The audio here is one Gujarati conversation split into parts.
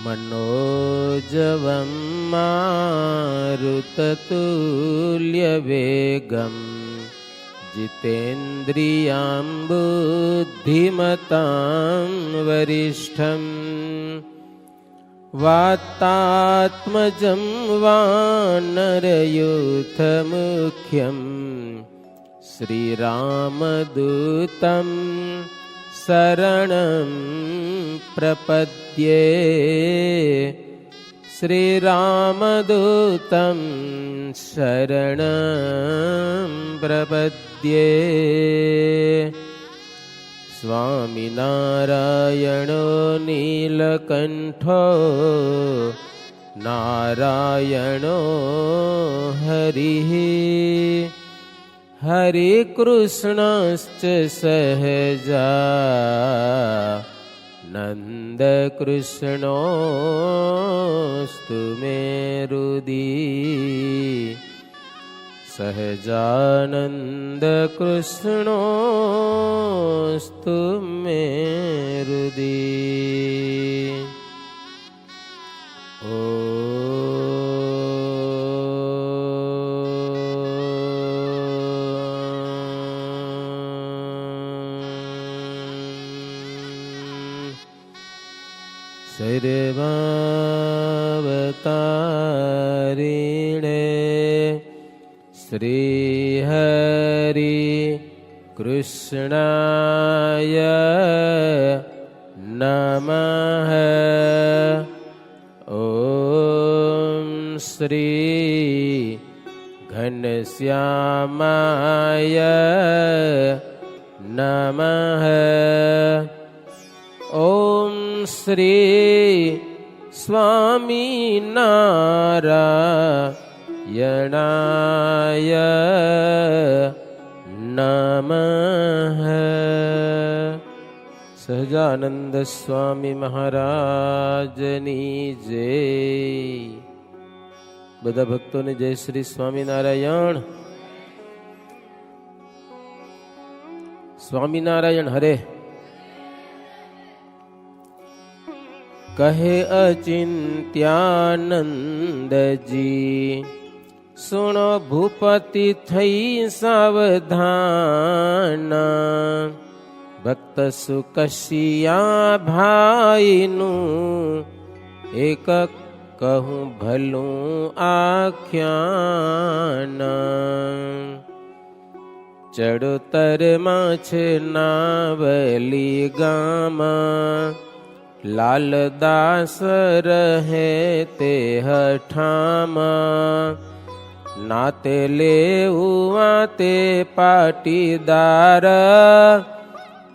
मनोजवं मारुततुल्यवेगं जितेन्द्रियां बुद्धिमतां वरिष्ठं वातात्मजं वानरयूथमुख्यं श्रीरामदूतं शरणं प्रपद्ये। श्रीरामदूतं शरणं प्रपद्ये। स्वामिनारायणो नीलकण्ठो नारायणो हरिः हरिकृष्णश्च सहजा नन्दकृष्णोऽस्तु मे हृदि। सहजानन्दकृष्णोऽस्तु मे हृदि। सर्वावतारिणे श्रीहरि कृष्णाय नमः। ॐ श्री घनश्यामाय नमः। ॐ श्री स्वामीनारायणाय नमः। સહજાનંદ સ્વામી મહારાજની જય. બધા ભક્તોને જય શ્રી સ્વામિનારાયણ. સ્વામિનારાયણ હરે. કહે અચિંત્યાનંદજી સુણો ભૂપતિ થઈ સાવધાના. ભક્ત સુકશિયા ભાઈનું એક કહું ભલું આખ્યાન. ચડોતરમાં છે નાવલી ગામાં લાલદાસ રહે તે હઠામાં. નાતે લેવું તે પાટીદાર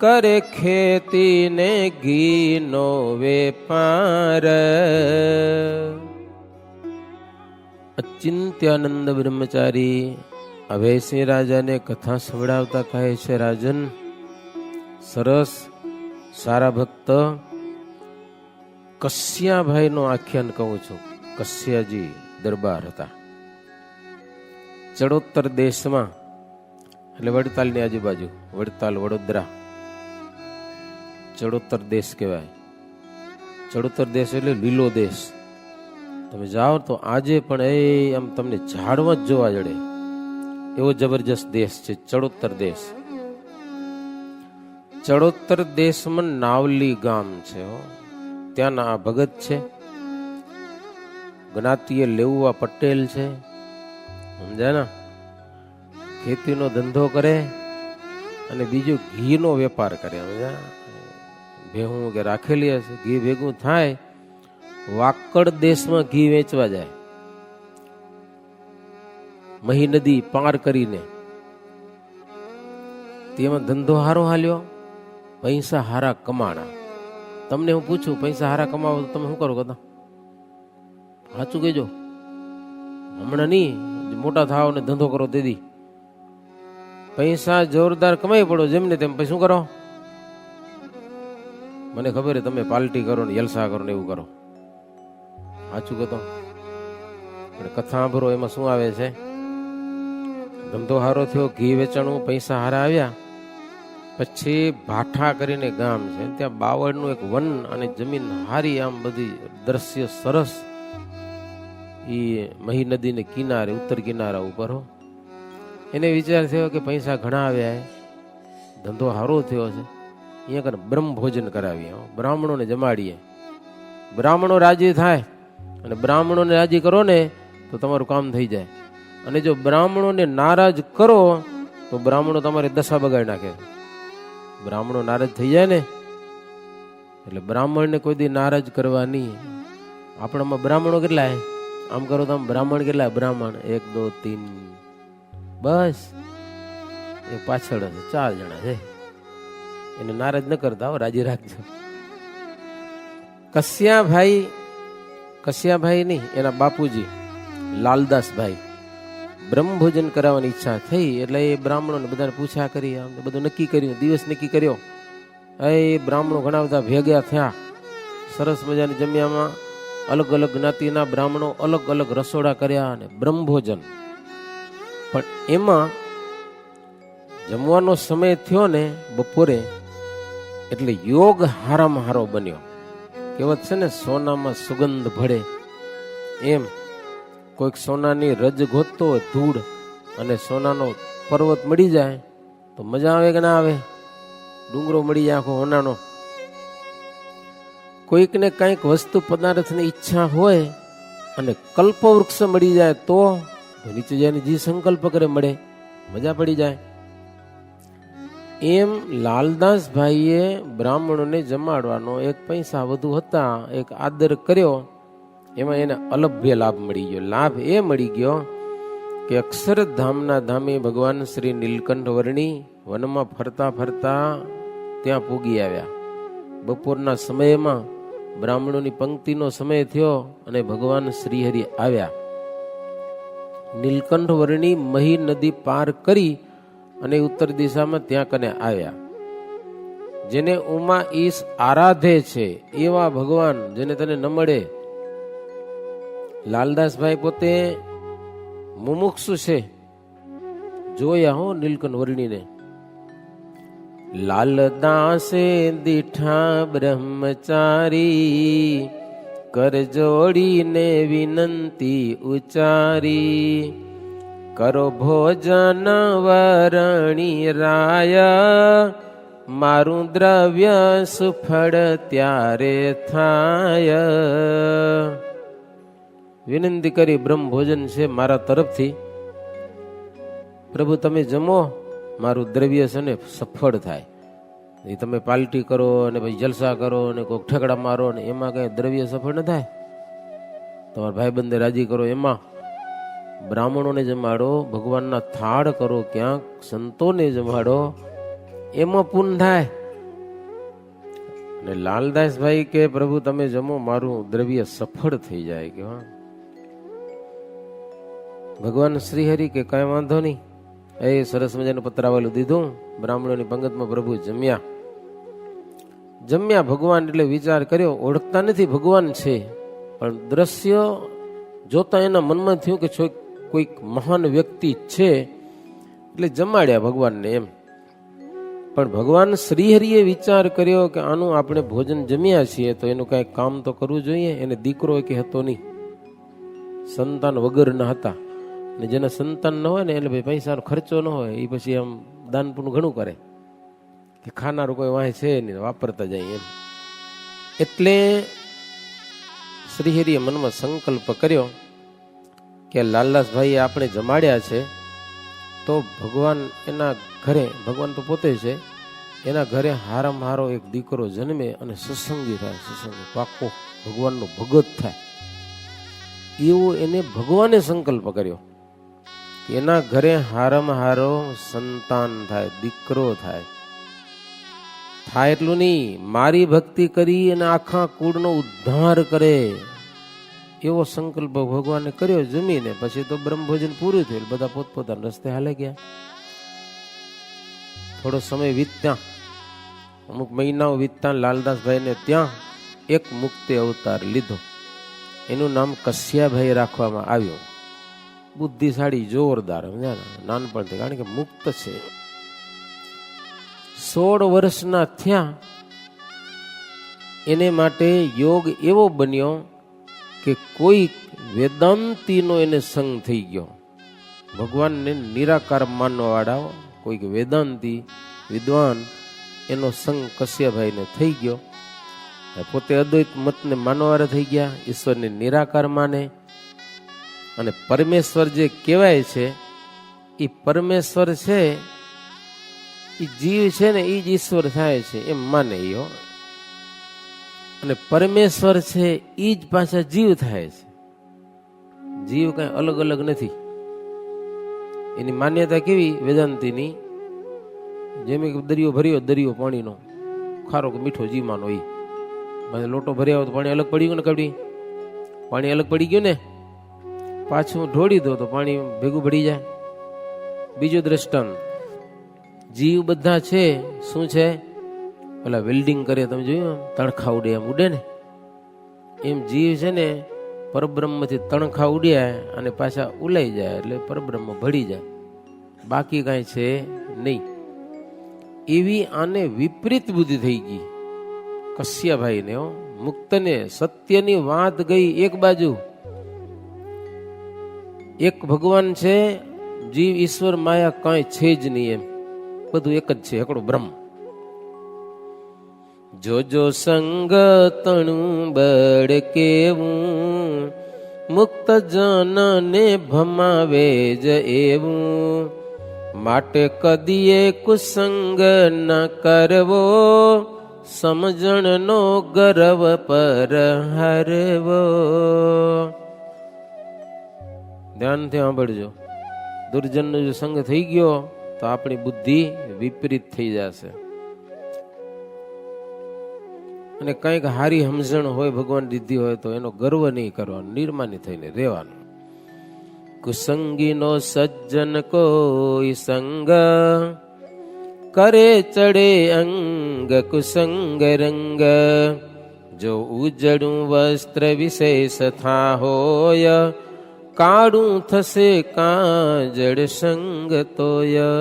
કરે ખેતી ને ઘીનો વેપાર. અચિંત્યાનંદ બ્રહ્મચારી અભયસિંહ રાજાને કથા સંભળાવતા કહે છે, રાજન સરસ સારા ભક્ત કસ્યાભાઈ નું આખ્યાન કહું છું. કસ્યાજી દરબાર હતા ચડોતર દેશમાં, એટલે વડતાલ ની આજુબાજુ, વડતાલ વડોદરા ચડોતર દેશ કહેવાય. ચડોતર દેશ એટલે લીલો દેશ. તમે જાઓ તો આજે પણ એ આમ તમને ઝાડવા જ જોવા જડે એવો જબરજસ્ત દેશ છે ચડોતર દેશ. ચડોતર દેશમાં નાવલી ગામ છે. ત્યાંના આ ભગત છે, જ્ઞાતિએ લેવુઆ પટેલ છે, સમજાય ને. ખેતીનો ધંધો કરે અને બીજું ઘીનો વેપાર કરે. સમજ્યા, ભેહું કે રાખેલી હશે, ઘી ભેગું થાય વાકડ દેશમાં ઘી વેચવા જાય. મહી નદી પાર કરીને તેમાં ધંધો હારો હાલ્યો, પૈસા હારા કમાણા. તમને હું પૂછું, પૈસા હારા કમાવો તો તમે શું કરો? કદા સાચું કહેજો. હમણાં નહીં, મોટા થાવ ને ધંધો કરો તેથી પૈસા જોરદાર કમાઈ પડો, જેમને તેમ પછી શું કરો? મને ખબર છે તમે પાર્ટી કરો ને જલસા કરો ને એવું કરો. સાચું કહેતો. પણ કથા સાંભળો, એમાં શું આવે છે? ધંધો હારો થયો, ઘી વેચાણું, પૈસા હારા આવ્યા, પછી ભાઠા કરીને ગામ છે, ત્યાં બાવળનું એક વન અને જમીન હારી, આમ બધી દ્રશ્ય સરસ. એ મહી નદીને કિનારે, ઉત્તર કિનારા ઉપર હો. એને વિચાર થયો કે પૈસા ઘણા આવ્યા, ધંધો સારો થયો છે, અહીંયા કને બ્રહ્મ ભોજન કરાવીએ, બ્રાહ્મણોને જમાડીએ. બ્રાહ્મણો રાજી થાય, અને બ્રાહ્મણોને રાજી કરો ને તો તમારું કામ થઈ જાય. અને જો બ્રાહ્મણોને નારાજ કરો તો બ્રાહ્મણો તમારે દશા બગાડી નાખે. બ્રાહ્મણો નારાજ થઈ જાય ને એટલે બ્રાહ્મણને કોઈ દી નારાજ કરવા નહીં. આપણામાં બ્રાહ્મણો કેટલા? આમ કરો તો આમ બ્રાહ્મણ કેટલા? બ્રાહ્મણ 1 2 3 બસ. એ પાછળ હશે 4 જણા છે. એને નારાજ ન કરતા, રાજી રાખજો. કસ્યાભાઈ નહીં, એના બાપુજી લાલદાસભાઈ બ્રહ્મભોજન કરાવવાની ઈચ્છા થઈ. એટલે એ બ્રાહ્મણોને બધાને પૂછ્યા કરી, બધું નક્કી કર્યું, દિવસ નક્કી કર્યો. એ બ્રાહ્મણો ઘણા બધા ભેગા થયા. સરસ મજાની જમ્યામાં અલગ અલગ જ્ઞાતિના બ્રાહ્મણો અલગ અલગ રસોડા કર્યા અને બ્રહ્મભોજન. પણ એમાં જમવાનો સમય થયો ને બપોરે, એટલે યોગ હારામાં હારો બન્યો. કહેવત છે ને, સોનામાં સુગંધ ભળે. એમ કોઈક સોનાની રજ ગોતતો હોય, ધૂળ, અને સોનાનો પર્વત મળી જાય તો મજા આવે કે ના આવે? ડુંગરો મળી જાય આખો હોનાનો. કોઈકને કંઈક વસ્તુ પદાર્થની ઈચ્છા હોય અને કલ્પવૃક્ષ મળી જાય તો નીચે જઈને જે સંકલ્પ કરે મળે, મજા પડી જાય. એમ લાલદાસભાઈએ બ્રાહ્મણોને જમાડવાનો 1 પૈસા વધુ હતા, એક આદર કર્યો. એમાં એને અલભ્ય લાભ મળી ગયો. લાભ એ મળી ગયો કે અક્ષરધામના ધામે ભગવાન શ્રી નીલકંઠ વર્ણી વનમાં ફરતા ફરતા ત્યાં પૂગી આવ્યા. બપોરના સમયમાં બ્રાહ્મણોની પંક્તિનો સમય થયો અને ભગવાન શ્રીહરિ આવ્યા. નીલકંઠ વર્ણી મહી નદી પાર કરી અને ઉત્તર દિશામાં ત્યાં કને આવ્યા. જેને ઉમા ઈશ આરાધે છે એવા ભગવાન જેને તને ન મળે. લાલદાસભાઈ પોતે મુમુક્ષુ છે, જોયા હો નીલકંઠ વર્ણીને. લાલદાસે દીઠા બ્રહ્મચારી, કર જોડીને વિનંતી ઉચારી. કરો ભોજન વરણી રાય, મારું દ્રવ્ય સુફળ ત્યારે થાય. વિનંતી કરી, બ્રહ્મ ભોજન છે મારા તરફથી, પ્રભુ તમે જમો, મારું દ્રવ્ય છે ને સફળ થાય. એ તમે પાલટી કરો અને પછી જલસા કરો અને કોઈક ઠેકડા મારો ને એમાં કઈ દ્રવ્ય સફળ ન થાય. તમારા ભાઈબંધને રાજી કરો એમાં, બ્રાહ્મણોને જમાડો, ભગવાનના થાળ કરો, ક્યાંક સંતોને જમાડો, એમાં પૂન થાય. અને લાલદાસભાઈ કે પ્રભુ તમે જમો, મારું દ્રવ્ય સફળ થઈ જાય. કે ભગવાન શ્રીહરિ કે કઈ વાંધો નહીં. એ સરસ મજાનું પતરાવેલું દીધું. બ્રાહ્મણોની પંગતમાં પ્રભુ જમ્યા. ભગવાન એટલે વિચાર કર્યો, ઓળખતા નથી ભગવાન છે, પણ દ્રશ્ય જોતા એના મનમાં થયું કે કોઈક મહાન વ્યક્તિ છે, એટલે જમાડ્યા ભગવાનને એમ. પણ ભગવાન શ્રીહરિએ વિચાર કર્યો કે આનું આપણે ભોજન જમ્યા છીએ તો એનું કઈ કામ તો કરવું જોઈએ. એને દીકરો કે હતો નહીં, સંતાન વગરના હતા. ને જેના સંતાન ન હોય ને એટલે ભાઈ પૈસાનો ખર્ચો ન હોય, એ પછી આમ દાન પુણ્ય ઘણું કરે કે ખાનારું કોઈ વાંહે છે નહીં, વાપરતા જાય એમ. એટલે શ્રીહરિએ મનમાં સંકલ્પ કર્યો કે લાલદાસભાઈએ આપણે જમાડ્યા છે તો ભગવાન એના ઘરે, ભગવાન તો પોતે છે, એના ઘરે હારામાં હારો એક દીકરો જન્મે અને સત્સંગી થાય, સત્સંગી પાકો ભગવાનનો ભગત થાય, એવો એને ભગવાને સંકલ્પ કર્યો. એના ઘરે હારામાં હારો સંતાન થાય, દીકરો થાય. એટલું નહીં, મારી ભક્તિ કરી અને આખા કુળનો ઉદ્ધાર કરે એવો સંકલ્પ ભગવાને કર્યો. જમીને પછી તો બ્રહ્મભોજન પૂરું થયું, બધા પોતપોતાના રસ્તે હાલે ગયા. થોડો સમય વીતતા, અમુક મહિનાઓ વીતતા લાલદાસભાઈને ત્યાં એક મુક્તિ અવતાર લીધો. એનું નામ કસ્યાભાઈ રાખવામાં આવ્યું. બુદ્ધિશાળી, જોરદાર, નાનપણથી, કારણ કે મુક્ત છે. 16 વર્ષના થયા એને માટે યોગ એવો બન્યો કે કોઈ વેદાંતીનો એને સંગ થઈ ગયો. ભગવાનને નિરાકાર માનવા વાળા કોઈક વેદાંતી વિદ્વાન એનો સંગ કશ્યપભાઈને થઈ ગયો. પોતે અદ્વૈત મતને માનવાવાળા થઈ ગયા, ઈશ્વરને નિરાકાર માને. અને પરમેશ્વર જે કહેવાય છે એ પરમેશ્વર છે, એ જીવ છે ને એ જ ઈશ્વર થાય છે એમ માને યો. અને પરમેશ્વર છે એ જ પાછા જીવ થાય છે. જીવ કઈ અલગ અલગ નથી. એની માન્યતા કેવી વેદાંતીની, જેમ કે દરિયો ભર્યો, દરિયો પાણીનો ખારો કે મીઠો જીવવાનો એ લોટો ભર્યા હોય તો પાણી અલગ પડી ગયું ને, કડી પાણી અલગ પડી ગયું ને, પાછું ઢોળી દો તો પાણી ભેગું ભળી જાય. બીજો દ્રષ્ટાંત, જીવ બધા છે શું છે, પેલા વેલ્ડિંગ કરે તમે જોયું, તણખા ઉડે એમ ઉડે ને, એમ જીવ છે ને પરબ્રહ્મથી તણખા ઉડ્યા અને પાછા ઉલાઈ જાય એટલે પરબ્રહ્મ ભળી જાય, બાકી કાંઈ છે નહીં. એવી આને વિપરીત બુદ્ધિ થઈ ગઈ કશ્યપભાઈને. મુક્તને સત્યની વાત ગઈ એક બાજુ, એક ભગવાન છે, જીવ ઈશ્વર માયા કાંઈ છે જ નહીં, એમ બધું એક જ છે, એકડો બ્રહ્મ. જો સંગ તણું બળ કેવું, મુક્ત જનને ભમાવે જ એવું, માટે કદીએ કુસંગ ન કરવો, સમજણનો ગર્વ પર હરવો. ધ્યાનથી સાંભળજો, દુર્જનનો જો સંગ થઈ ગયો તો આપણી બુદ્ધિ વિપરીત થઈ જશે. અને કંઈક હારી સમજણ હોય, ભગવાન દીધી હોય તો એનો ગર્વ નહીં કરવાનો, નિર્માની થઈને રહેવાનું. કુસંગીનો સજ્જન કોઈ સંગ, કરે ચડે અંગ કુસંગ રંગ, જો ઉજળું વસ્ત્ર વિશેષ થા હોય, કાળું થશે કાજળ સંગ તોય.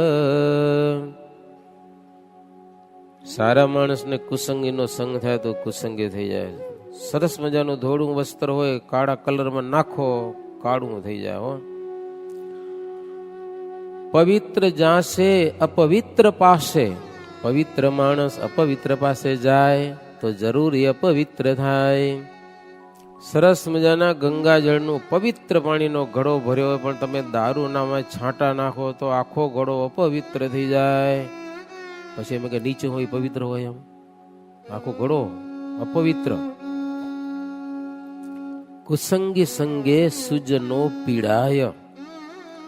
સારા માણસને કુસંગીનો સંગ થાય તો કુસંગી થઈ જાય. સરસ મજાનું ધોળું વસ્ત્ર હોય, કાળા કલરમાં નાખો, કાળું થઈ જાય. હો, પવિત્ર જાશે અપવિત્ર પાસે, પવિત્ર માણસ અપવિત્ર પાસે જાય તો જરૂર એ અપવિત્ર થાય. સરસ મજાના ગંગાજળનું પવિત્ર પાણીનો ઘડો ભર્યો હોય પણ તમે દારૂ નામાં છાંટા નાખો તો આખો ઘડો અપવિત્ર થઈ જાય. પછી એમ કે નીચે હોય પવિત્ર હોય, એમ આખો ઘડો અપવિત્ર. કુસંગી સંગે સુજનો પીડાય,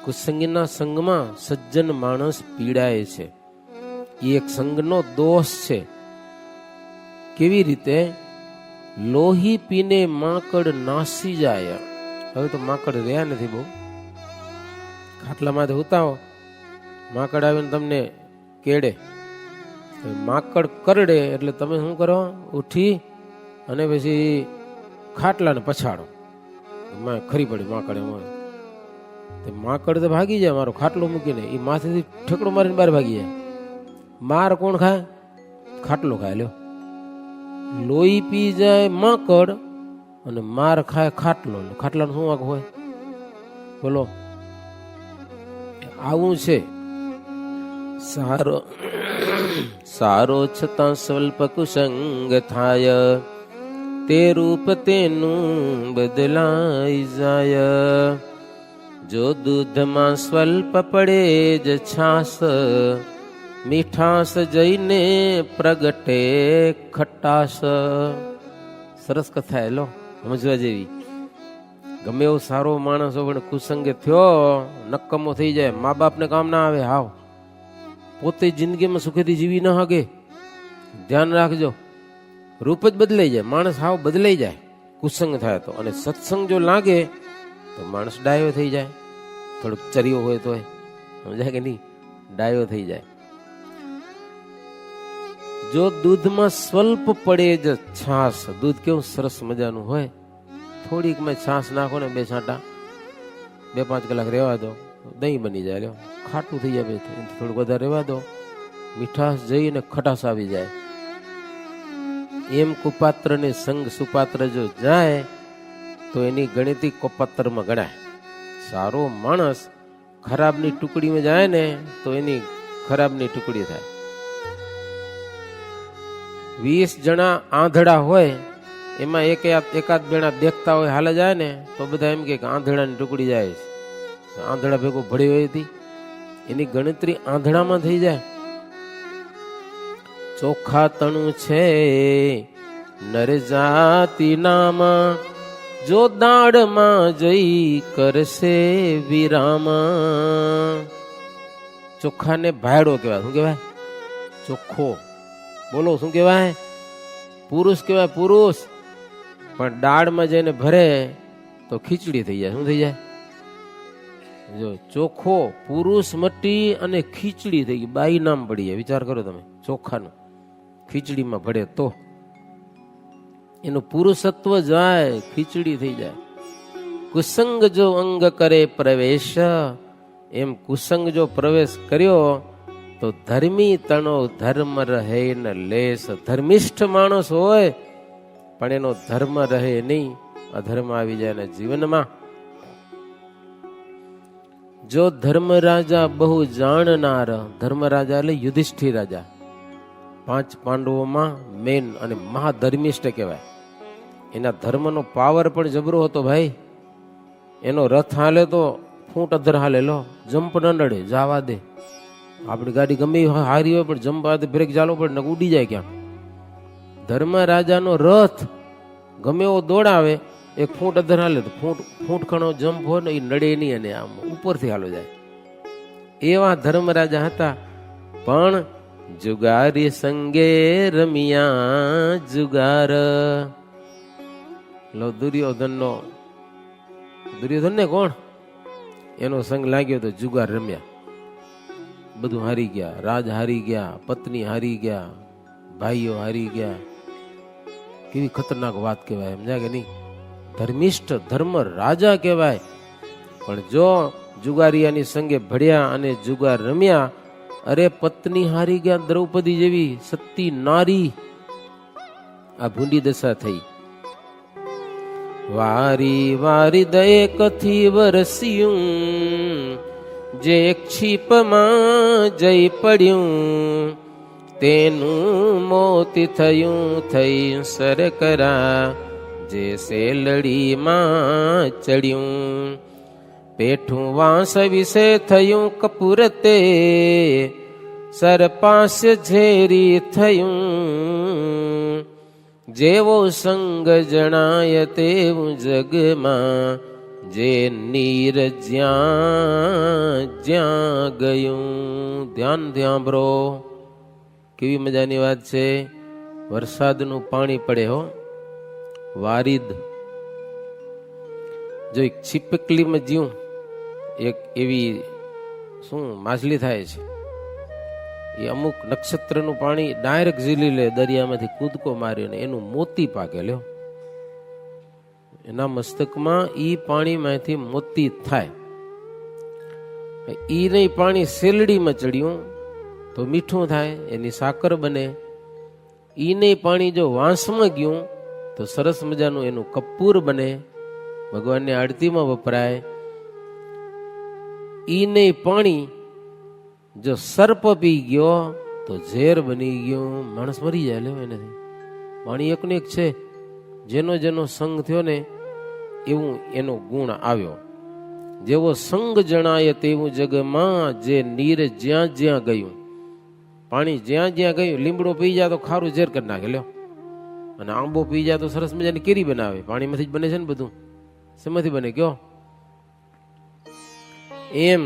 કુસંગીના સંગમાં સજ્જન માણસ પીડાય છે. એ એક સંગનો દોષ છે. કેવી રીતે? લોહી પીને માકડ નાસી જાય. હવે તો માકડ રહ્યા નથી બહુ. ખાટલામાંથી હોતા હો, માકડ આવીને તમને કેડે, માકડ કરડે એટલે તમે શું કરો? ઉઠી અને પછી ખાટલાને પછાડો, ખરી પડી માકડ. એમાં માકડ તો ભાગી જાય, મારો ખાટલો મૂકીને એ માથેથી ઠેકડો મારીને બહાર ભાગી જાય. માર કોણ ખાય? ખાટલો ખાય. લ્યો, લોહી પી જાય માકડ અને માર ખાય ખાટલો. ખાટલાનું શું વાંક હોય બોલો? આવું છે. સારો છતાં સ્વલ્પ કુસંગ થાય, તે રૂપ તેનું બદલાઈ જાય. જો દૂધમાં સ્વલ્પ પડે જ છાસ, મીઠાશ જઈને પ્રગટે ખટાશ. સરસ કથા એ લો, સમજવા જેવી. ગમે એવો સારો માણસ હોય પણ કુસંગે થયો, નક્કમો થઈ જાય, મા બાપને કામ ના આવે. હાવ પોતે જિંદગીમાં સુખેથી જીવી ન શકે. ધ્યાન રાખજો, રૂપ જ બદલાઈ જાય, માણસ હાવ બદલાઈ જાય કુસંગ થાય તો. અને સત્સંગ જો લાગે તો માણસ ડાયો થઈ જાય. થોડુંક ચર્યો હોય તો સમજાય કે નહીં? ડાયો થઈ જાય. જો દૂધમાં સ્વલ્પ પડે જ છાસ, દૂધ કેવું સરસ મજાનું હોય, થોડીક મેં છાસ નાખો ને 2 છાંટા, 2-5 કલાક રહેવા દો, દહીં બની જાય. ખાટું થઈ જાય, થોડુંક વધારે રહેવા દો, મીઠાશ જઈને ખટાશ આવી જાય. એમ કુપાત્ર ને સંગ સુપાત્ર જો જાય તો એની ગણિતી કુપાત્રમાં ગણાય. સારો માણસ ખરાબની ટુકડીમાં જાય ને તો એની ખરાબની ટુકડી થાય. 20 જણા આંધળા હોય એમાં એકાદ બેણા દેખતા હોય હાલે જાય ને તો બધા એમ કે આંધળાની ટુકડી જાય છે. આંધળા ભેગો ભળી હોય હતી એની ગણતરી આંધળામાં થઈ જાય. ચોખા તણું છે નર જાતિ નામાં, જો દાડમાં જઈ કરશે વિરામા. ચોખાને ભાયડો કહેવાય. શું કહેવાય? ચોખ્ખો. બોલો શું કહેવાય? પુરુષ કહેવાય, પુરુષ. પણ દાળમાં જઈને ભરે તો ખીચડી થઈ જાય. શું થઈ જાય? જો ચોખ્ખો પુરુષ મટી અને ખીચડી થઈ ગઈ. બાઈ નામ પડી જાય. વિચાર કરો તમે, ચોખાનું ખીચડીમાં ભળે તો એનું પુરુષત્વ જાય, ખીચડી થઈ જાય. કુસંગ જો અંગ કરે પ્રવેશ, એમ કુસંગ જો પ્રવેશ કર્યો તો ધર્મી તણો ધર્મ રહે ન લેશ. ધર્મિષ્ઠ માણસ હોય પણ એનો ધર્મ રહે નહીં, અધર્મ આવી જાય એના જીવનમાં. જો ધર્મ રાજા બહુ જાણનાર, ધર્મ રાજા એટલે યુધિષ્ઠિર રાજા, 5 પાંડવોમાં મેન અને મહાધર્મિષ્ઠ કહેવાય. એના ધર્મનો પાવર પણ જબરો હતો ભાઈ. એનો રથ હાલે તો ફૂટ અધર હાલે, લો જમ્પ ન નડે, જવા દે. આપણી ગાડી ગમે હારી હોય પણ જમ્પ આવે બ્રેક ચાલવો પડે ને ઉડી જાય ક્યાં. ધર્મ રાજાનો રથ ગમે એવો દોડાવે, 1 ફૂટ અધર હાલે તો ફૂટ ખણો જમ્પ હોય ને એ નડે નહીં અને આમ ઉપરથી હાલો જાય. એવા ધર્મ રાજા હતા. પણ જુગારી સંગે રમિયા જુગાર. લો દુર્યોધન ને કોણ એનો સંગ લાગ્યો તો જુગાર રમ્યા. બધું હારી ગયા, રાજ હારી ગયા, પત્ની હારી ગયા, ભાઈઓ હારી ગયા. કેવી ખતરનાક વાત કહેવાય, સમજ્યા કે નહીં? ધર્મિષ્ઠ ધર્મ રાજા કહેવાય. પણ જો જુગારિયાની સંગે ભળ્યા અને જુગાર રમ્યા, અરે પત્ની હારી ગયા, દ્રૌપદી જેવી સતી નારી. આ ભૂંડી દશા થઈ. વારી વારી દયે કથી વરસ્યું, જે ક્ષિપમાં જઈ પડ્યું, તેનું મોતી થયું થઈ સરકરા, જે સેલડીમાં ચડ્યું. પેઠું વાંસ વિશે થયું કપૂરતે, સરપાસ્ય ઝેરી થયું. જેવો સંગ જણાય તેવું જગમાં, જે નીર જ્યાં જ્યાં ગયું. ધ્યાન બ્રો, કેવી મજાની વાત છે. વરસાદનું પાણી પડે હો, વારિદ. જો એક છીપકલીમાં જીવું, એક એવી શું માછલી થાય છે, એ અમુક નક્ષત્રનું પાણી ડાયરેક્ટ ઝીલી લે, દરિયામાંથી કૂદકો મારીને એનું મોતી પાકે. લ્યો, એના મસ્તકમાં ઈ પાણીમાંથી મોતી થાય. ઈ નહીં પાણી શેલડીમાં ચડ્યું તો મીઠું થાય, એની સાકર બને. ઈ નહીં પાણી જો વાંસમાં ગયું તો સરસ મજાનું એનું કપૂર બને, ભગવાનની આરતીમાં વપરાય. ઈ નહીં પાણી જો સર્પ પી ગયો તો ઝેર બની ગયું, માણસ મરી જાય. લેવો એનાથી. પાણી એકને એક છે. જેનો જેનો સંગ થયો ને એવું એનો ગુણ આવ્યો. જેવો સંગ જણાય તેવું જગમાં, જે નીર જ્યાં જ્યાં ગયું. પાણી જ્યાં જ્યાં ગયું. લીમડો પી જાય તો ખારું ઝેર કરી નાખે. લ્યો, અને આંબો પી જાય તો સરસ મજાની કેરી બનાવે. પાણીમાંથી જ બને છે ને બધું. શેમાંથી બને કયો? એમ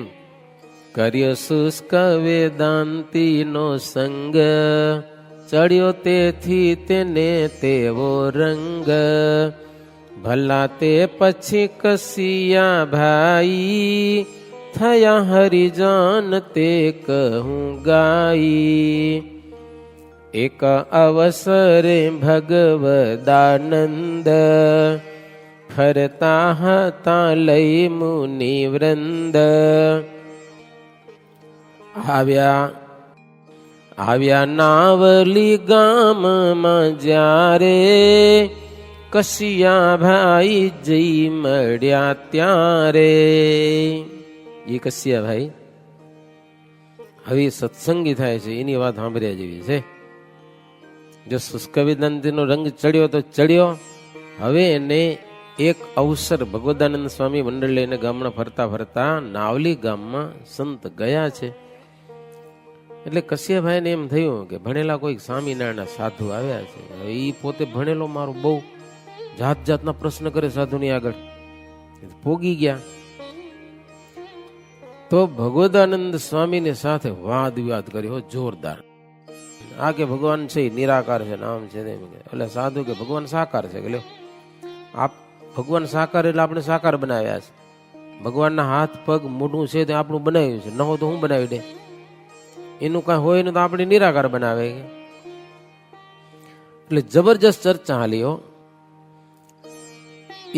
કર્યો શુષ્ક વેદાંતી નો સંગ, ચડ્યો તેથી તેને તેવો રંગ. ભલા તે પછી કસિયા ભાઈ, થયા હરિજાન તે કહું ગાઈ. એક અવસરે ભગવદાનંદ, ફરતા હતા લઈ મુનિ વૃંદ. આવ્યા નાવલી ગામમાં જ્યારે કશિયા ભાઈ જઈ મળ્યા ત્યારે. એ કશિયા ભાઈ હવે સત્સંગી થાય છે એની વાત સાંભળ્યા જેવી છે. જો શુષ્ક વેદાંતિનો રંગ ચડ્યો તો ચડ્યો. હવે એને એક અવસર ભગવદાનંદ સ્વામી મંડળ લઈને ગામમાં ફરતા ફરતા નાવલી ગામમાં સંત ગયા છે. એટલે કશ્યપભાઈને એમ થયું કે ભણેલા કોઈ સ્વામિનારાયણના સાધુ આવ્યા છે. એ પોતે ભણેલો મારો બહુ જાત જાતના પ્રશ્ન કરે સાધુની આગળ. પોગી ગયા તો ભગવદાનંદ સ્વામીની સાથે વાદ વિવાદ કર્યો જોરદાર. આ કે ભગવાન છે નિરાકાર છે નામ છે. એટલે સાધુ કે ભગવાન સાકાર છે. કે લ્યો આપ ભગવાન સાકાર એટલે આપણે સાકાર બનાવ્યા છે. ભગવાનના હાથ પગ મોઢું છે તે આપણું બનાવ્યું છે. ન હોય તો હું બનાવી દે. એનું કઈ હોય ને તો આપણે નિરાકાર બનાવે. એટલે જબરજસ્ત ચર્ચા હાલી હો.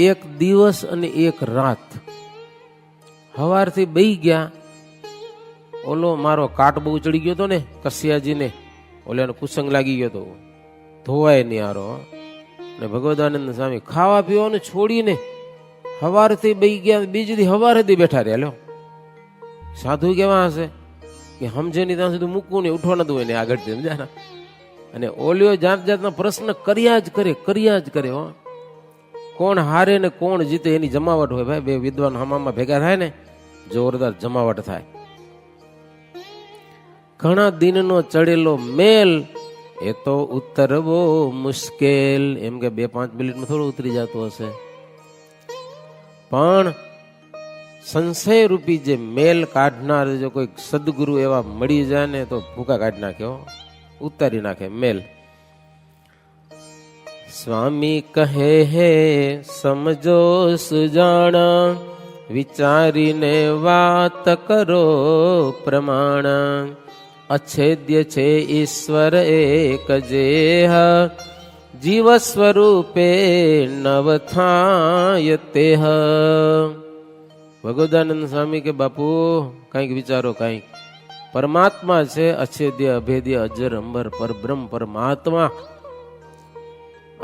એક દિવસ અને એક રાત હવારથી બેહી ગયા. ઓલો મારો કાટ બહુ ચડી ગયો હતો ને કશ્યાજીને, ઓલાનો કુસંગ લાગી ગયો હતો, ધોવાય નહીં હારો. ને ભગવદાનંદ સ્વામી ખાવા પીવાનું છોડીને હવારથી બેહી ગયા. બીજી દી હવારેથી બેઠા રહ્યા. લ્યો સાધુ કેવા હશે કે સમજે નહીં ત્યાં સુધી મૂકવું નહીં, ઉઠવા નતું હોય ને આગળથી સમજા. અને ઓલિયો જાત જાતના પ્રશ્ન કર્યા જ કરે હો. કોણ હારે ને કોણ જીતે એની જમાવટ હોય ભાઈ. બે વિદ્વાન હમામાં ભેગા થાય ને જોરદાર જમાવટ થાય. ઘણા દિનનો ચડેલો મેલ એ તો ઉતરવો મુશ્કેલ. એમ કે 2-5 મિનિટમાં થોડું ઉતરી જતું હશે. પણ સંશય રૂપી જે મેલ કાઢનાર જો કોઈ સદગુરુ એવા મળી જાય ને તો ભૂકા કાઢી નાખે, ઉતારી નાખે મેલ. સ્વામી કહે હે સમજો સુજાણા, વિચારીને વાત કરો પ્રમાણ. અછેદ્ય છે ઈશ્વર એક જેહ, જીવ સ્વરૂપે નવ થાય તેહ. ભગવદાનંદ સ્વામી કે બાપુ કંઈક વિચારો. કંઈક પરમાત્મા છે અછેદ્ય અભેદ્ય અજર અંબર પરબ્રહ્મ પરમાત્મા.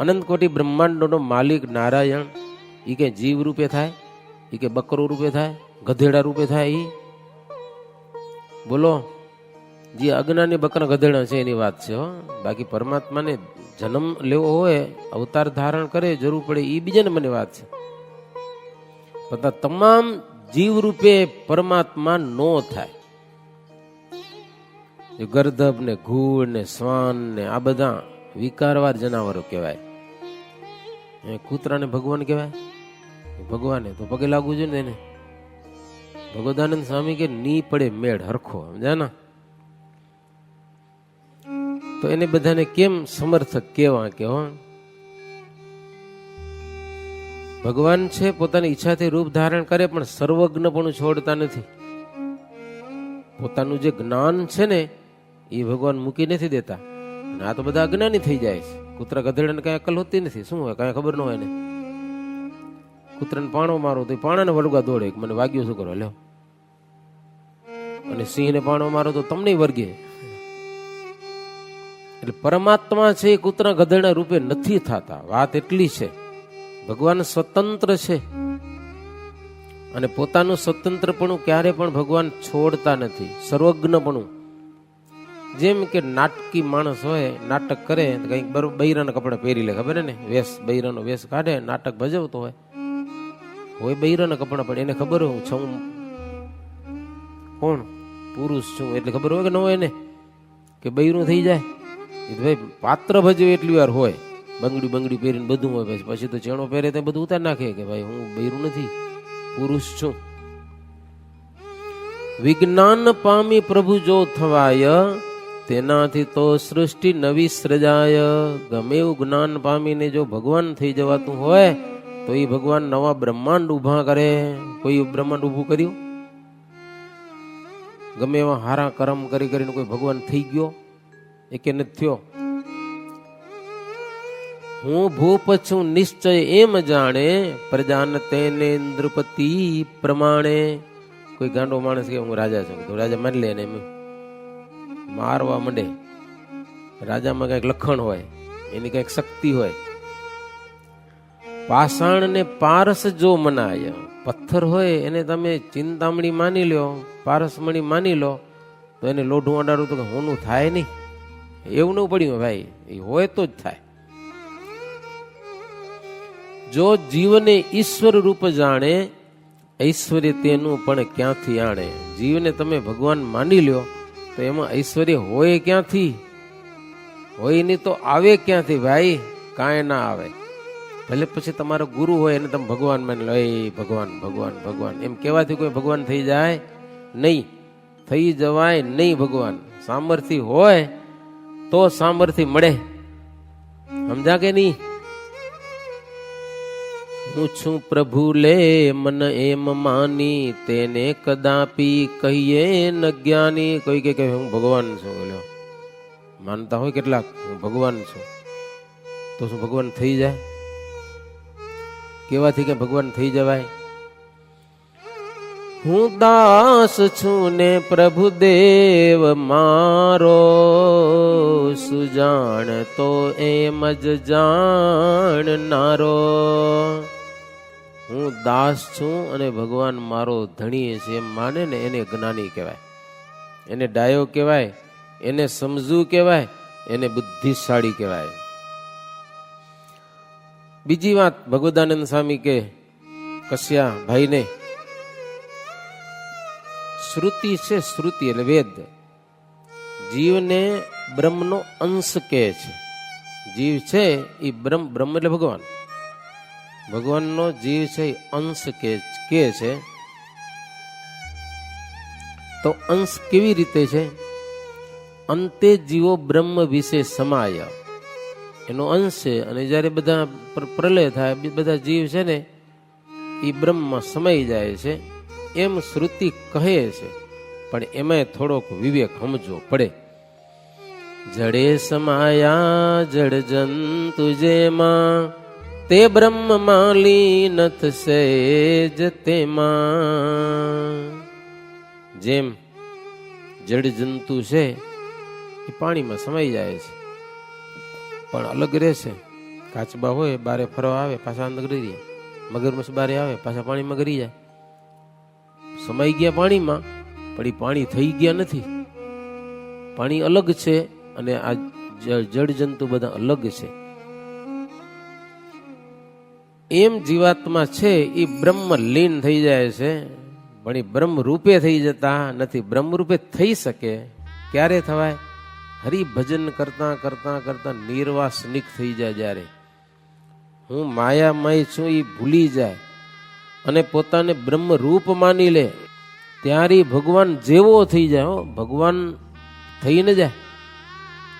અનંત કોટી બ્રહ્માંડોનો માલિક નારાયણ. એ કે જીવ રૂપે થાય, એ કે બકરો રૂપે થાય, ગધેડા રૂપે થાય. ઈ બોલો જે અજ્ઞાની બકરા ગધેડા છે એની વાત છે હો. બાકી પરમાત્માને જન્મ લેવો હોય, અવતાર ધારણ કરે, જરૂર પડે, એ બીજાને મને વાત છે. બધા તમામ જીવ રૂપે પરમાત્મા નો થાય. ગર્દભ ને ઘૂળ ને શ્વાન ને આ બધા વિકારવાર જનાવરો કહેવાય. કૂતરાને ભગવાન કહેવાય? ભગવાને તો પગે લાગવું જોઈએ ને એને. ભગવદાનંદ સ્વામી કે ની પડે મેળ હરખો, સમજ્યા ને? તો એને બધાને કેમ સમર્થક કેવા કે હો ભગવાન છે પોતાની ઈચ્છાથી રૂપ ધારણ કરે પણ સર્વજ્ઞ પણ છોડતા નથી. પોતાનું જે જ્ઞાન છે ને એ ભગવાન મૂકી નથી દેતા. આ તો બધા અજ્ઞાની થઈ જાય છે. કૂતરા ગધેડાને કઈ અકલ હોતી નથી. શું હોય કઈ ખબર ન હોય ને. કૂતરાને પાણો મારો તો પાણાને વળગવા દોડે, મને વાગ્યું શું કરો લ્યો. અને સિંહને પાણો મારો તો તમને વર્ગે. એટલે પરમાત્મા છે એ કૂતરા ગધેડા રૂપે નથી થતા. વાત એટલી છે. ભગવાન સ્વતંત્ર છે અને પોતાનું સ્વતંત્રપણું ક્યારે પણ ભગવાન છોડતા નથી. સર્વજ્ઞપણું. જેમ કે નાટકી માણસ હોય, નાટક કરે કઈક બૈરાના કપડા પહેરી લે, ખબર ને, વેશ બૈરાનો વેશ કાઢે, નાટક ભજવતો હોય બૈરાના કપડા, પણ એને ખબર હોય હું છું કોણ, પુરુષ છું, એટલે ખબર હોય કે ન હોય ને કે બૈરું થઈ જાય. ભાઈ પાત્ર ભજવે એટલી વાર હોય, બંગડી પહેરીને બધું હોય, પછી તો ચેણો પહેરે તે બધું ઉતાર નાખે કે ભાઈ હું બૈરું નથી, પુરુષ છું. વિજ્ઞાન પામી પ્રભુ જો થવાય, તેનાથી તો સૃષ્ટિ નવી સર્જાય. ગમે એવું જ્ઞાન પામીને જો ભગવાન થઈ જવાતું હોય તો એ ભગવાન નવા બ્રહ્માંડ ઉભા કરે. કોઈ બ્રહ્માંડ ઉભું કર્યું? ગમે એવા હારા કર્મ કરી કરીને કોઈ ભગવાન થઈ ગયો? એ કે નથી થયો. હું ભૂપ છું નિશ્ચય એમ જાણે, પ્રજાન તેને નૃપતિ પ્રમાણે. કોઈ ગાંડો માણસ કે હું રાજા છું તો રાજા માની લે ને એમ મારવા માંડે. રાજામાં કંઈક લખણ હોય, એની કંઈક શક્તિ હોય. પાષાણ ને પારસ જો મનાય, પથ્થર હોય એને તમે ચિંતામણી માની લો, પારસમણી માની લો, તો એને લોઢું અડાડું તો હોનું થાય નહીં. એવું ન પડ્યું ભાઈ, એ હોય તો જ થાય. જો જીવને ઈશ્વર રૂપ જાણે, ઐશ્વર્ય તેનું પણ ક્યાંથી આણે. જીવને તમે ભગવાન માની લ્યો તો એમાં ઐશ્વર્ય હોય ક્યાંથી? હોય નહીં તો આવે ક્યાંથી ભાઈ? કાંઈ ના આવે. ભલે પછી તમારો ગુરુ હોય એને તમે ભગવાન માની લો, એ ભગવાન ભગવાન ભગવાન એમ કહેવાથી કોઈ ભગવાન થઈ જાય નહીં, થઈ જવાય નહીં. ભગવાન સામર્થ્ય હોય તો સામર્થ્ય મળે. સમજા કે નહીં? હું છું પ્રભુ લે મન એમ માની, તેને કદાપી કહીએ ન જ્ઞાની. કોઈ કે હું ભગવાન છું, બોલ્યો માનતા હોય કેટલાક, હું ભગવાન છું, તો શું ભગવાન થઈ જાય? કેવાથી કે ભગવાન થઈ જવાય? હું દાસ છું ને પ્રભુ દેવ મારો, સુજાણ તો એમ જ જાણનારો. હું દાસ છું અને ભગવાન મારો ધણી છે એમ માને ને એને જ્ઞાની કહેવાય, એને ડાયો કહેવાય, એને સમજુ કહેવાય, એને બુદ્ધિશાળી કહેવાય. બીજી વાત ભગવદાનંદ સ્વામી કે કશ્યા ભાઈને, શ્રુતિ છે, શ્રુતિ એટલે વેદ, જીવને બ્રહ્મનો અંશ કહે છે. જીવ છે એ બ્રહ્મ, બ્રહ્મ એટલે ભગવાન, ભગવાનનો જીવ છે એ અંશ કહે છે. તો અંશ કેવી રીતે છે? અંતે જીવો બ્રહ્મ વિશે સમાય, એનો અંશ છે. અને જયારે બધા પ્રલય થાય, બધા જીવ છે ને એ બ્રહ્મમાં સમાઈ જાય છે એમ શ્રુતિ કહે છે. પણ એમાં થોડોક વિવેક સમજવો પડે. જડે સમાયા જડ જંતુ જેમાં, તે બ્રહ્મમાં લીન થશે જ તેમાં. જેમ જડ જંતુ છે એ પાણીમાં સમાઈ જાય છે પણ અલગ રહેશે. કાચબા હોય બારે ફરવા આવે પાછા અંદર ગરી જાય, મગરમચ્છ બારે આવે પાછા પાણીમાં ગરી જાય. સમાઈ ગયા પાણીમાં પણ એ પાણી થઈ ગયા નથી. પાણી અલગ છે અને આ જળ જંતુ બધા અલગ છે. એમ જીવાત્મા છે એ બ્રહ્મ લીન થઈ જાય છે પણ એ બ્રહ્મ રૂપે થઈ જતા નથી. બ્રહ્મ રૂપે થઈ શકે ક્યારે થવાય? હરિભજન કરતા કરતા કરતા નિર્વાસનિક થઈ જાય. જ્યારે હું માયામય છું એ ભૂલી જાય અને પોતાને બ્રહ્મ રૂપ માની લે ત્યારે ભગવાન જેવો થઈ જાય. હો, ભગવાન થઈ ન જાય,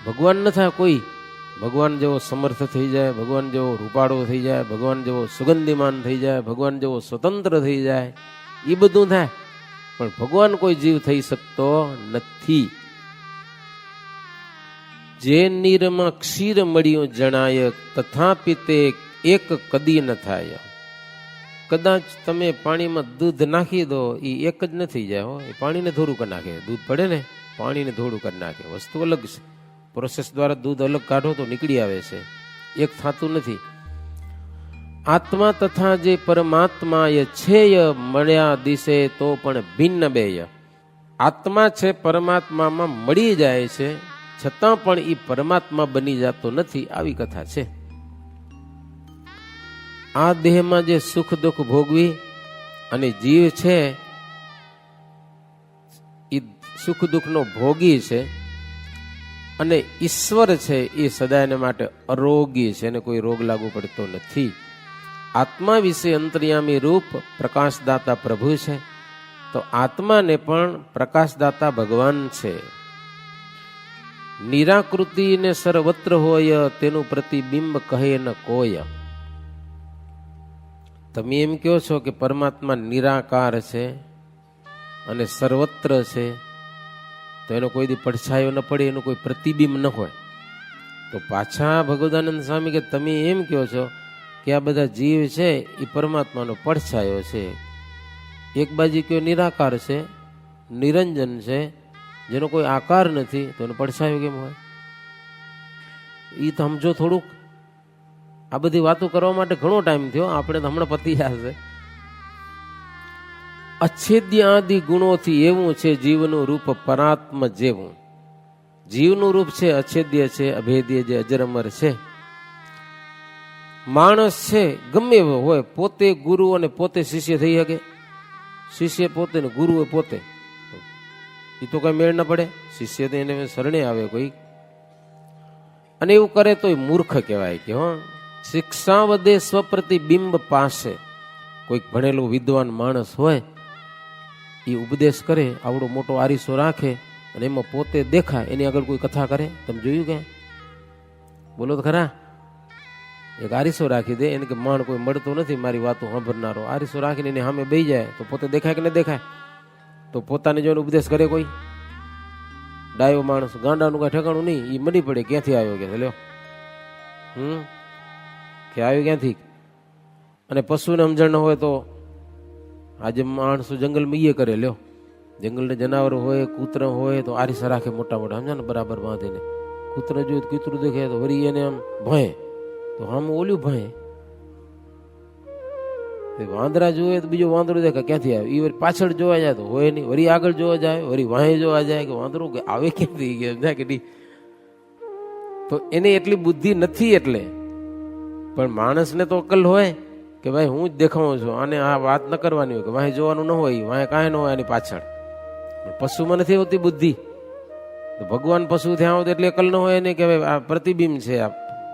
ભગવાન ન થાય કોઈ. ભગવાન જેવો સમર્થ થઈ જાય, ભગવાન જેવો રૂપાળો થઈ જાય, ભગવાન જેવો સુગંધીમાન થઈ જાય, ભગવાન જેવો સ્વતંત્ર થઈ જાય, એ બધું થાય. પણ ભગવાન કોઈ જીવ થઈ શકતો નથી. જે નીરમાં ક્ષીર મળ્યું જણાય, તથાપિ તે એક કદી ન થાય. કદાચ તમે પાણીમાં દૂધ નાખી દો એ એક જ નથી જાય. હો, એ પાણીને થોડું કરી નાખે. દૂધ પડે ને પાણીને થોડું કરી નાખે. વસ્તુ અલગ છે. પ્રોસેસ દ્વારા દૂધ અલગ કાઢો તો નીકળી આવે છે, એક થતું નથી. આત્મા તથા જે પરમાત્મા એ છે મળ્યા દિશે તો પણ ભિન્ન બેય. આત્મા છે પરમાત્મામાં મળી જાય છે છતાં પણ એ પરમાત્મા બની જતો નથી. આવી કથા છે. આ દેહમાં જે સુખ દુઃખ ભોગવી અને જીવ છે એ સુખ દુઃખનો ભોગી છે અને ઈશ્વર છે એ સદાયને માટે અરોગી છે, એને કોઈ રોગ લાગુ પડતો નથી. આત્મા વિશે અંતર્યામી રૂપ પ્રકાશદાતા પ્રભુ છે, તો આત્માને પણ પ્રકાશદાતા ભગવાન છે. નિરાકૃતિ ને સર્વત્ર હોય, તેનું પ્રતિબિંબ કહે ન કોઈ. તમે એમ કહો છો કે પરમાત્મા નિરાકાર છે અને સર્વત્ર છે, તો એનો કોઈ દી પડછાયો ન પડે, એનું કોઈ પ્રતિબિંબ ન હોય. તો પાછા ભગવદાનંદ સ્વામી કે તમે એમ કહો છો કે આ બધા જીવ છે એ પરમાત્માનો પડછાયો છે. એક બાજુ કયો નિરાકાર છે, નિરંજન છે, જેનો કોઈ આકાર નથી, તો એનો પડછાયો કેમ હોય? એ તો સમજો થોડુંક. આ બધી વાતો કરવા માટે ઘણો ટાઈમ થયો, આપણે તો હમણાં પતી જશે. અચ્છેદ્ય આદિ ગુણોથી એવું છે જીવનું રૂપ પરાત્મ જેવું. જીવનું રૂપ છે અચ્છેદ્ય છે, અભેદ્ય છે, અજર અમર છે. માણસ છે ગમે એવો હોય, પોતે ગુરુ અને પોતે શિષ્ય થઈ શકે. શિષ્ય પોતે ને ગુરુ પોતે, એ તો કઈ મેળ ના પડે. શિષ્ય તો એને શરણે આવે કોઈ, અને એવું કરે તો એ મૂર્ખ કહેવાય. કે હો, શિક્ષા વધે સ્વપ્રતિબિંબ પાસે. કોઈક ભણેલો વિદ્વાન માણસ હોય, એ ઉપદેશ કરે, આવડો મોટો આરીસો રાખે, અને એમાં પોતે દેખાય. એની આગળ કોઈ કથા કરે, તમે જોયું કે? બોલો તો ખરા. એક આરીસો રાખી દે, એને કે માણ કોઈ મળતો નથી મારી વાતો સાંભળનારો. આરીસો રાખીને એને સામે બેસી જાય તો પોતે દેખાય કે ન દેખાય? તો પોતાને જોઈને ઉપદેશ કરે કોઈ? ડાયો માણસ, ગાંડાનું કઈ ઠેકાણું નહીં, એ મળી પડે ક્યાંથી આવ્યો કે લ્યો, કે આવ્યો ક્યાંથી. અને પશુને સમજણ ન હોય તો આજે માણસો જંગલમાં એ કરે. લ્યો, જંગલના જનાવરો હોય, કૂતરા હોય તો આરીસા રાખે મોટા મોટા, સમજા ને, બરાબર બાંધીને. કૂતરા જોયું કૂતરું દેખે તો વળી એને આમ ભય, તો આમ ઓલું ભય. વાંદરા જોવે તો બીજો વાંદરો દેખે, ક્યાંથી આવે? એ વળી પાછળ જોવા જાય તો હોય નહીં, વળી આગળ જોવા જાય, વળી વાંહે જોવા જાય કે વાંદરો આવે ક્યાંથી ગયા કે નહીં. તો એને એટલી બુદ્ધિ નથી. એટલે પણ માણસને તો અકલ હોય કે ભાઈ હું જ દેખાવું છું, આને આ વાત ન કરવાની હોય, કે વાંહે જોવાનું ન હોય, વાંહે કાંઈ ન હોય એની પાછળ. પશુમાં નથી હોતી બુદ્ધિ. તો ભગવાન પશુ થયા હોય એટલે અકલ ન હોય એને કે આ પ્રતિબિંબ છે, આ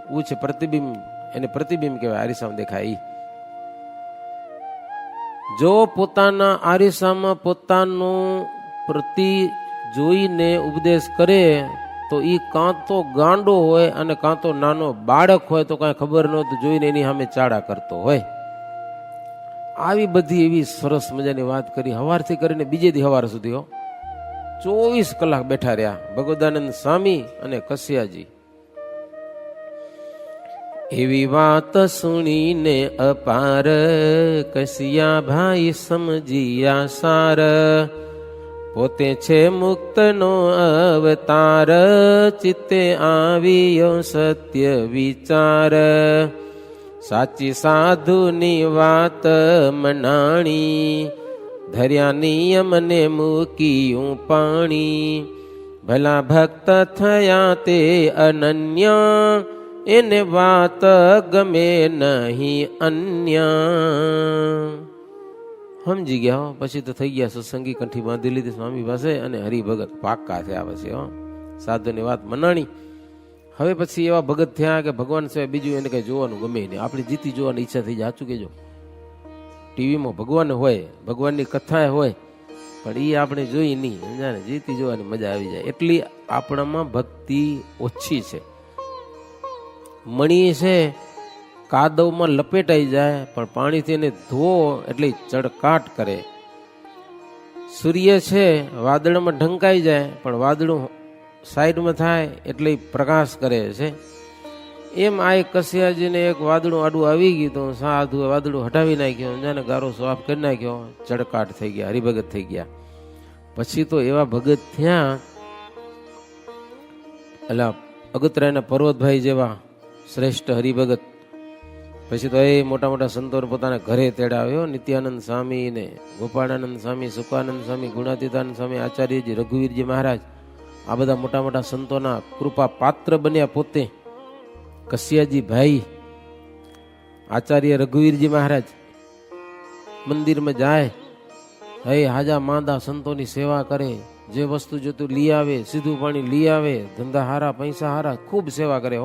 હું છે પ્રતિબિંબ, એને પ્રતિબિંબ કહેવાય, આરીસામાં દેખાય. જો પોતાના આરીસામાં પોતાનું પ્રતિ જોઈને ઉપદેશ કરે તો એ કાં તો ગાંડો હોય અને કાં તો નાનો બાળક હોય, તો કાંઈ ખબર નહોતું, જોઈને એની સામે ચાડા કરતો હોય. આવી બધી એવી સરસ મજાની વાત કરી, સવારથી કરીને બીજે દી સવાર સુધી 24 કલાક બેઠા રહ્યા ભગવદાનંદ સ્વામી અને કસ્યાજી. એવી વાત સુણીને અપાર કસિયા ભાઈ સમજિયા સાર. પોતે છે મુક્તનો અવતાર, ચિત્તે આવ્યો સત્ય વિચાર. સાચી સાધુની વાત મનાણી, ધર્યા નિયમને મૂક્યું પાણી. ભલા ભક્ત થયા તે અનન્ય, એને વાત ગમે નહીં અન્ય. સમજી ગયા. પછી તો થઈ ગયા સત્સંગી, કંઠી બાંધી લીધી સ્વામી પાસે, અને હરિભગત પાક્કા થયા. પછી સાધુની વાત મનાણી. હવે પછી એવા ભગત થયા કે ભગવાન સિવાય બીજું એને કઈ જોવાનું ગમે નહીં. આપણી જીતી જોવાની ઈચ્છા થઈ જાય. સાચું કહેજો, ટીવીમાં ભગવાન હોય, ભગવાનની કથા હોય, પણ એ આપણે જોઈ નહીં, સમજા ને. જીતી જોવાની મજા આવી જાય. એટલી આપણામાં ભક્તિ ઓછી છે. મણી છે કાદવમાં લપેટાઈ જાય, પણ પાણીથી એને ધોવો એટલે ચડકાટ કરે. સૂર્ય છે વાદળમાં ઢંકાઈ જાય, પણ વાદળું સાઈડમાં થાય એટલે પ્રકાશ કરે છે. એમ આ એક કસ્યાજીને એક વાદળું આડું આવી ગયું, તો સાધુ વાદળું હટાવી નાખ્યો, જાને ગારો સાફ કરી નાખ્યો, ચડકાટ થઈ ગયા, હરિભગત થઈ ગયા. પછી તો એવા ભગત થયા, એટલે અગત્યાના પર્વતભાઈ જેવા શ્રેષ્ઠ હરિભગત. પછી તો એ મોટા મોટા સંતોને પોતાના ઘરે તેડાવ્યો. નિત્યાનંદ સ્વામી ને ગોપાળાનંદ સ્વામી, સુકાનંદ સ્વામી, ગુણાતીતાનંદ સ્વામી, આચાર્યજી, રઘુવીરજી મહારાજ, આ બધા મોટા મોટા સંતોના કૃપા પાત્ર બન્યા. પોતે કસ્યાજી ભાઈ આચાર્ય રઘુવીરજી મહારાજ મંદિરમાં જાય, હે હાજા માંદા સંતોની સેવા કરે, જે વસ્તુ જોતું લઈ આવે, સીધું પાણી લઈ આવે, ધંધા હારા, પૈસા હારા, ખૂબ સેવા કરે.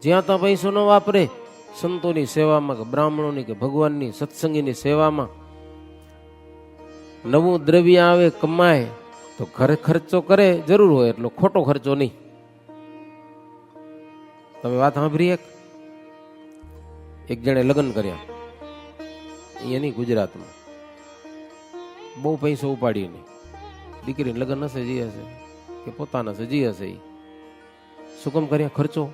જ્યાં ત્યાં પૈસો ન વાપરે, સંતોની સેવામાં કે બ્રાહ્મણોની કે ભગવાનની સત્સંગીની સેવામાં. નવું દ્રવ્ય આવે, કમાય તો ઘરે ખર્ચો કરે, જરૂર હોય એટલો, ખોટો ખર્ચો નહીં. તમે વાત સાંભળી? એક જણે લગ્ન કર્યા અહીંયાની ગુજરાતમાં, બહુ પૈસો ઉપાડી નહીં. દીકરીને લગ્ન હશે, જી હશે કે પોતાના હશે, જી હશે. શું કામ કર્યા? ખર્ચો.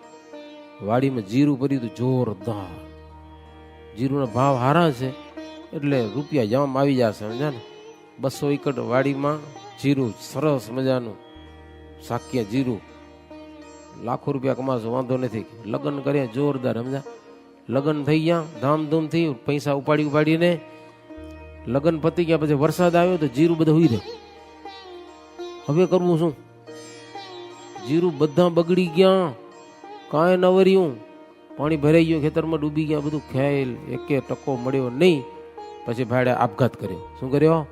વાડીમાં જીરું પડ્યું હતું જોરદાર. જીરુના ભાવ હારા છે એટલે રૂપિયા જામ આવી જશે, સમજ્યા ને. 200 એકડ વાડીમાં જીરું, સરસ મજાનું સાકિયા જીરું. લાખો રૂપિયા કમાશો વાંધો નથી, લગ્ન કર્યા જોરદાર, સમજા, લગ્ન થઈ ગયા ધામધૂમથી, પૈસા ઉપાડીને લગ્ન પતી ગયા, પછી વરસાદ આવ્યો તો જીરું બધા હુઈ રહે. હવે કરવું શું? જીરું બધા બગડી ગયા, કાંઈ ન વર્યું, પાણી ભરાઈ ગયું, ખેતરમાં ડૂબી ગયા, બધું ખેલ, એકે ટકો મળ્યો નહીં. પછી ભાડે આપઘાત કર્યો. શું કર્યો?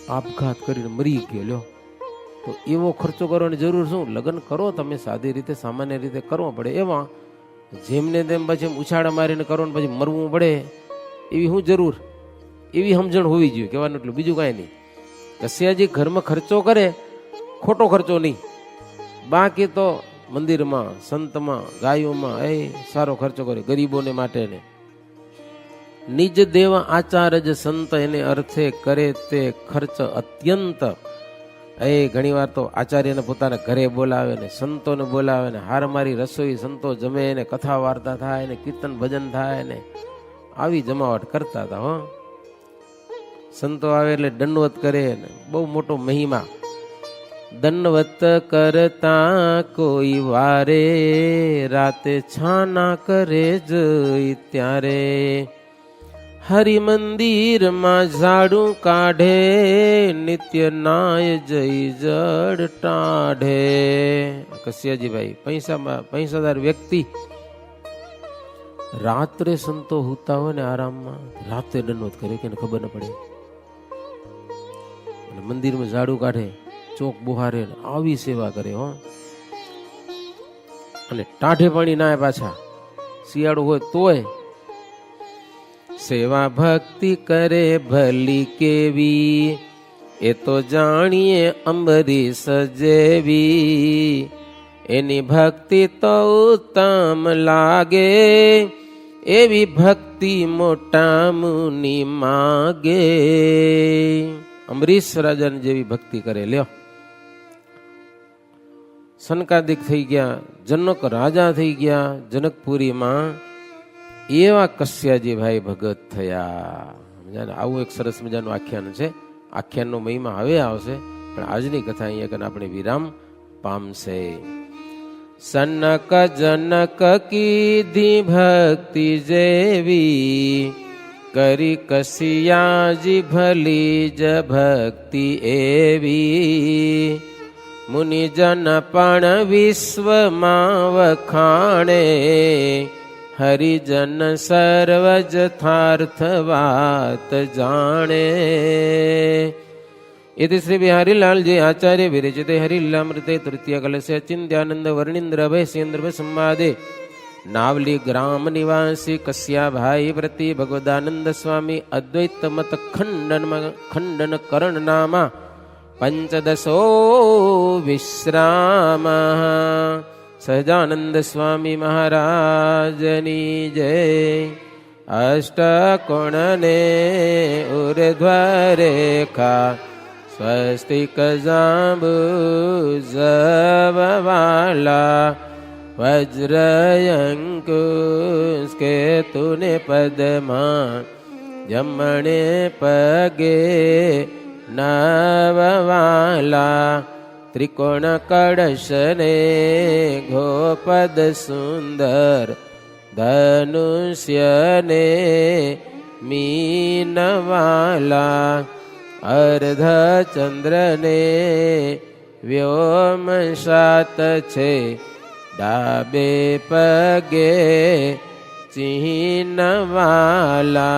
આપઘાત કરીને મરી ગયો. લ્યો, તો એવો ખર્ચો કરવાની જરૂર શું? લગ્ન કરો તમે સાદી રીતે, સામાન્ય રીતે કરવો પડે, એમાં જેમને તેમ પછી ઉછાળા મારીને કરો ને પછી મરવું પડે, એવી શું જરૂર? એવી સમજણ હોવી જોઈએ, કહેવાનું એટલું, બીજું કાંઈ નહીં. કસ્યાજી ઘરમાં ખર્ચો કરે, ખોટો ખર્ચો નહીં, બાકી તો મંદિરમાં, સંતમાં, ગાયોમાં એ સારો ખર્ચો કરે, ગરીબોને માટે ને. નિજ દેવ આચાર જ સંત એને અર્થે કરે તે ખર્ચ અત્યંત. ઘણી વાર તો આચાર્યને પોતાના ઘરે બોલાવે ને સંતોને બોલાવે ને હાર મારી રસોઈ, સંતો જમે ને કથા વાર્તા થાય ને કીર્તન ભજન થાય ને આવી જમાવટ કરતા હતા. હો, સંતો આવે એટલે દંડવત કરે ને બહુ મોટો મહિમા. દંડવત કરતા કોઈ વારે, રાતે છાના કરે જઈ ત્યારે. હરિ મંદિરમાં ઝાડું કાઢે, નિત્ય નાય જઈ જડ ટાઢે. કસ્યાજીભાઈ પૈસાદાર વ્યક્તિ, રાત્રે સંતો હુતા હોય ને આરામમાં, રાતે દંડવત કરે કે ખબર ન પડે, મંદિરમાં ઝાડું કાઢે, ચોક બુહારે, આવી સેવા કરે. હો, અને ટાઢે પાણી ના પાછા, શિયાળો હોય તોય. સેવા ભક્તિ કરે ભલી કેવી, એ તો જાણીએ અંબરીશ જેવી. એની ભક્તિ તો ઉત્તમ લાગે, એવી ભક્તિ મોટા મુનિ માગે. અંબરીશ રાજાને જેવી ભક્તિ કરે. લ્યો, સનકાદિક થઈ ગયા, જનક રાજા થઈ ગયા જનકપુરીમાં, એવા કસ્યાજી ભાઈ ભગત થયા. આવું એક સરસ મજાનું આખ્યાન છે. આખ્યાનનો મહિમા હવે આવશે, પણ આજની કથા અહીંયા કને આપણે વિરામ પામશે. સનક જનક કીધી ભક્તિ જેવી, કરી કસિયાજી ભલી જ ભક્તિ એવી. મુનિજન પણ વિશ્વમાં વખાણે, હરિજન સર્વ જથાર્થ વાત જાણે. इति श्री बिहारीलाल जी आचार्य विरचिते हरिलामृते तृतीय कलशे चिंत्यानंद वर्णिंद्र भयसेन्द्र संवादे नावली ग्राम निवासी कस्या भाई प्रति भगवदानंद स्वामी अद्वैत मत खंडन करण नामा पंचदशो विश्राम. सहजानंद स्वामी महाराजनी जय. अष्टकोणने ऊर्ध्वरेखा स्वस्तिक जांबू जबवाला, वज्रयंकुश केतुने पद्मा, जमणे पगे नववाला. त्रिकोण कड़शने गोपद सुंदर, धनुष्यने मीनवाला. अर्ध चंद्रने व्योम सात छे, डाबे पगे चिन्हवाला.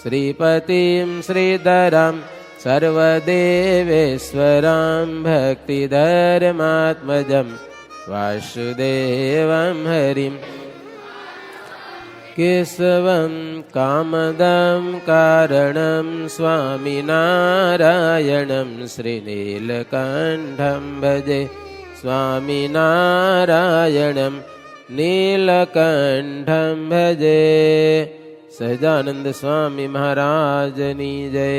श्रीपतिं श्रीधरं सर्वदेवेश्वरं भक्तिधर्मात्मजं वासुदेवं हरिं केशवं कामदं कारणं स्वामिनारायणं श्रीनीलकण्ठं भजे. स्वामिनारायणं नीलकण्ठं भजे. सहजानंद स्वामी महाराजनी जय.